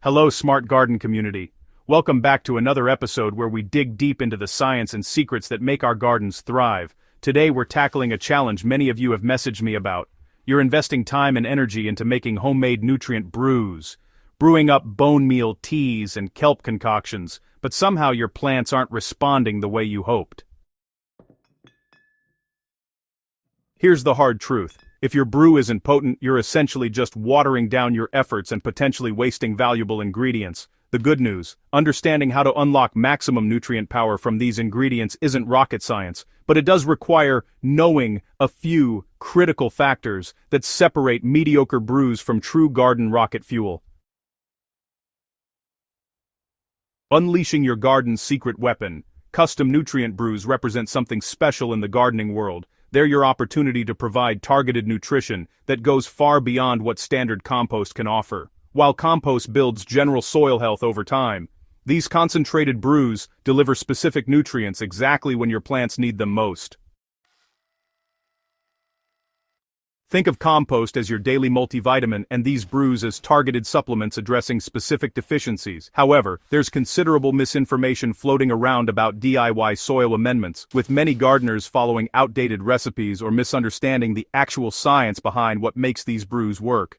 Hello, Smart Garden community. Welcome back to another episode where we dig deep into the science and secrets that make our gardens thrive. Today we're tackling a challenge many of you have messaged me about. You're investing time and energy into making homemade nutrient brews, brewing up bone meal teas and kelp concoctions, but somehow your plants aren't responding the way you hoped. Here's the hard truth. If your brew isn't potent, you're essentially just watering down your efforts and potentially wasting valuable ingredients. The good news, understanding how to unlock maximum nutrient power from these ingredients isn't rocket science, but it does require knowing a few critical factors that separate mediocre brews from true garden rocket fuel. Unleashing your garden's secret weapon. Custom nutrient brews represent something special in the gardening world. They're your opportunity to provide targeted nutrition that goes far beyond what standard compost can offer. While compost builds general soil health over time, these concentrated brews deliver specific nutrients exactly when your plants need them most. Think of compost as your daily multivitamin and these brews as targeted supplements addressing specific deficiencies. However, there's considerable misinformation floating around about DIY soil amendments, with many gardeners following outdated recipes or misunderstanding the actual science behind what makes these brews work.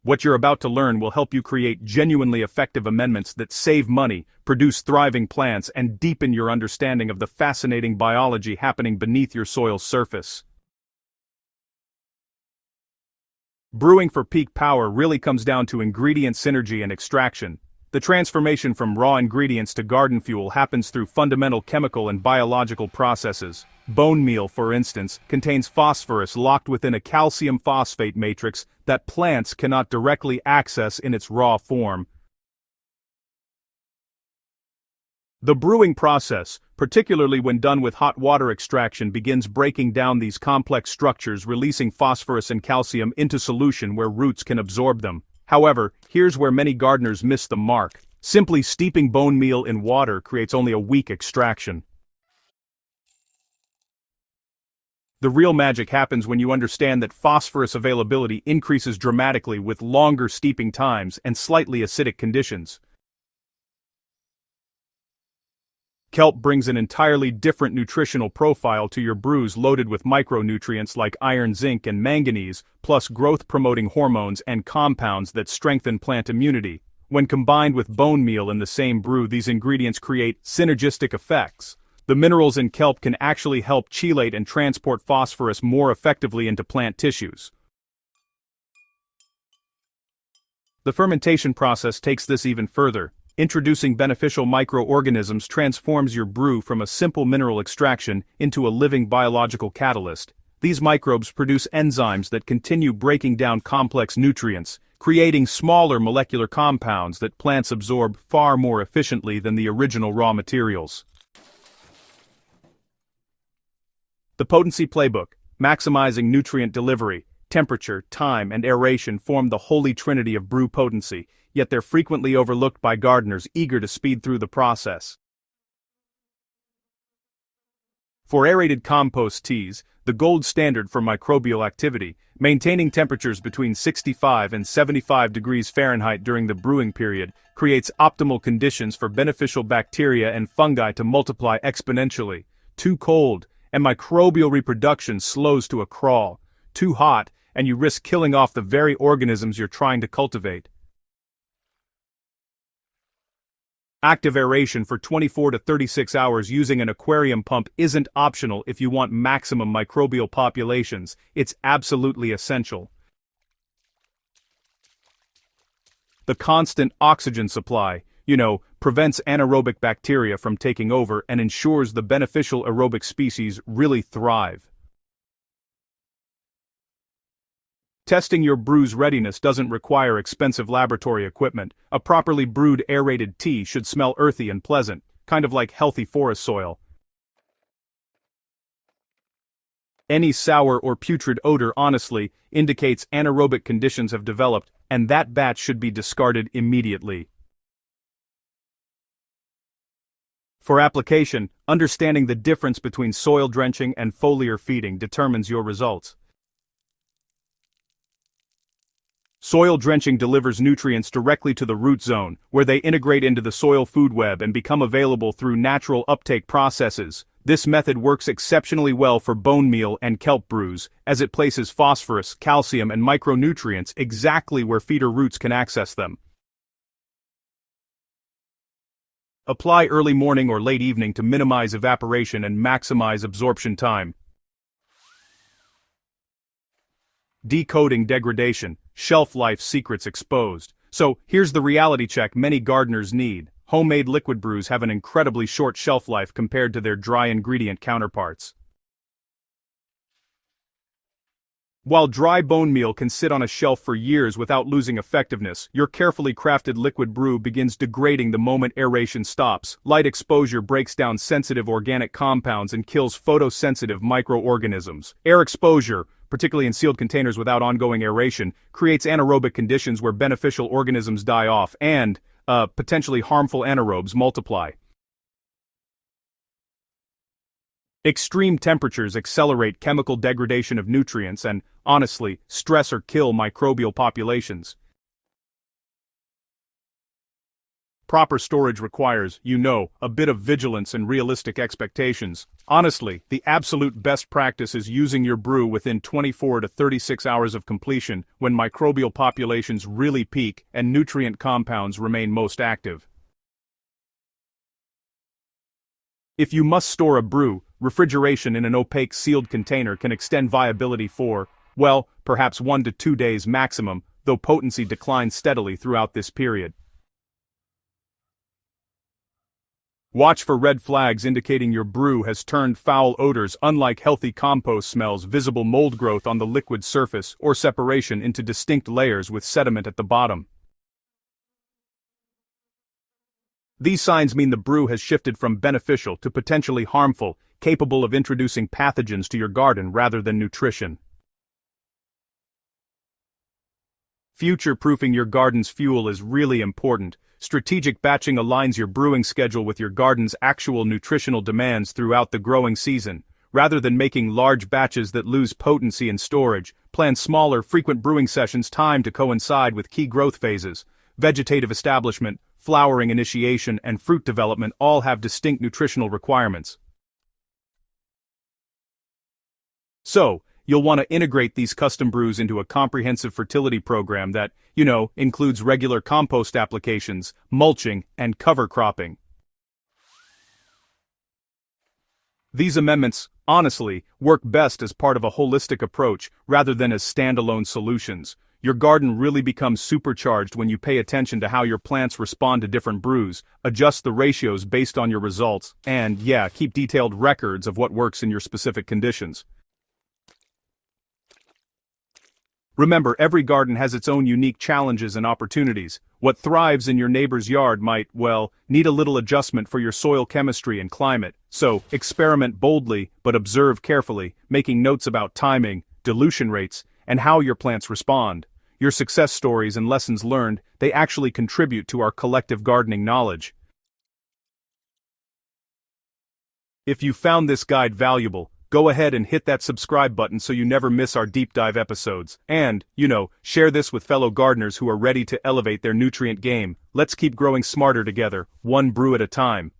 What you're about to learn will help you create genuinely effective amendments that save money, produce thriving plants, and deepen your understanding of the fascinating biology happening beneath your soil's surface. Brewing for peak power really comes down to ingredient synergy and extraction. The transformation from raw ingredients to garden fuel happens through fundamental chemical and biological processes. Bone meal, for instance, contains phosphorus locked within a calcium phosphate matrix that plants cannot directly access in its raw form. The brewing process, particularly when done with hot water extraction, begins breaking down these complex structures, releasing phosphorus and calcium into solution where roots can absorb them. However, here's where many gardeners miss the mark. Simply steeping bone meal in water creates only a weak extraction. The real magic happens when you understand that phosphorus availability increases dramatically with longer steeping times and slightly acidic conditions. Kelp brings an entirely different nutritional profile to your brews, loaded with micronutrients like iron, zinc, and manganese, plus growth-promoting hormones and compounds that strengthen plant immunity. When combined with bone meal in the same brew, these ingredients create synergistic effects. The minerals in kelp can actually help chelate and transport phosphorus more effectively into plant tissues. The fermentation process takes this even further. Introducing beneficial microorganisms transforms your brew from a simple mineral extraction into a living biological catalyst. These microbes produce enzymes that continue breaking down complex nutrients, creating smaller molecular compounds that plants absorb far more efficiently than the original raw materials. The Potency Playbook, maximizing nutrient delivery, temperature, time, and aeration form the holy trinity of brew potency, yet they're frequently overlooked by gardeners eager to speed through the process. For aerated compost teas, the gold standard for microbial activity, maintaining temperatures between 65 and 75 degrees Fahrenheit during the brewing period creates optimal conditions for beneficial bacteria and fungi to multiply exponentially. Too cold, and microbial reproduction slows to a crawl. Too hot, and you risk killing off the very organisms you're trying to cultivate. Active aeration for 24 to 36 hours using an aquarium pump isn't optional if you want maximum microbial populations. It's absolutely essential. The constant oxygen supply, prevents anaerobic bacteria from taking over and ensures the beneficial aerobic species really thrive. Testing your brew's readiness doesn't require expensive laboratory equipment. A properly brewed aerated tea should smell earthy and pleasant, kind of like healthy forest soil. Any sour or putrid odor honestly indicates anaerobic conditions have developed, and that batch should be discarded immediately. For application, understanding the difference between soil drenching and foliar feeding determines your results. Soil drenching delivers nutrients directly to the root zone, where they integrate into the soil food web and become available through natural uptake processes. This method works exceptionally well for bone meal and kelp brews, as it places phosphorus, calcium, and micronutrients exactly where feeder roots can access them. Apply early morning or late evening to minimize evaporation and maximize absorption time. Decoding degradation, shelf life secrets exposed. So, here's the reality check many gardeners need. Homemade liquid brews have an incredibly short shelf life compared to their dry ingredient counterparts. While dry bone meal can sit on a shelf for years without losing effectiveness, your carefully crafted liquid brew begins degrading the moment aeration stops. Light exposure breaks down sensitive organic compounds and kills photosensitive microorganisms. Air exposure, particularly in sealed containers without ongoing aeration, creates anaerobic conditions where beneficial organisms die off and, potentially harmful anaerobes multiply. Extreme temperatures accelerate chemical degradation of nutrients and, honestly, stress or kill microbial populations. Proper storage requires, a bit of vigilance and realistic expectations. Honestly, the absolute best practice is using your brew within 24 to 36 hours of completion, when microbial populations really peak and nutrient compounds remain most active. If you must store a brew, refrigeration in an opaque sealed container can extend viability for, well, perhaps 1 to 2 days maximum, though potency declines steadily throughout this period. Watch for red flags indicating your brew has turned foul odors. Unlike healthy compost smells, visible mold growth on the liquid surface or separation into distinct layers with sediment at the bottom. These signs mean the brew has shifted from beneficial to potentially harmful, capable of introducing pathogens to your garden rather than nutrition. Future-proofing your garden's fuel is really important. Strategic batching aligns your brewing schedule with your garden's actual nutritional demands throughout the growing season. Rather than making large batches that lose potency in storage, plan smaller, frequent brewing sessions timed to coincide with key growth phases. Vegetative establishment, flowering initiation, and fruit development all have distinct nutritional requirements. So, you'll want to integrate these custom brews into a comprehensive fertility program that, includes regular compost applications, mulching, and cover cropping. These amendments, honestly, work best as part of a holistic approach rather than as standalone solutions. Your garden really becomes supercharged when you pay attention to how your plants respond to different brews, adjust the ratios based on your results, and, keep detailed records of what works in your specific conditions. Remember, every garden has its own unique challenges and opportunities. What thrives in your neighbor's yard might, need a little adjustment for your soil chemistry and climate. So, experiment boldly, but observe carefully, making notes about timing, dilution rates, and how your plants respond. Your success stories and lessons learned, they actually contribute to our collective gardening knowledge. If you found this guide valuable, go ahead and hit that subscribe button so you never miss our deep dive episodes. And, share this with fellow gardeners who are ready to elevate their nutrient game. Let's keep growing smarter together, one brew at a time.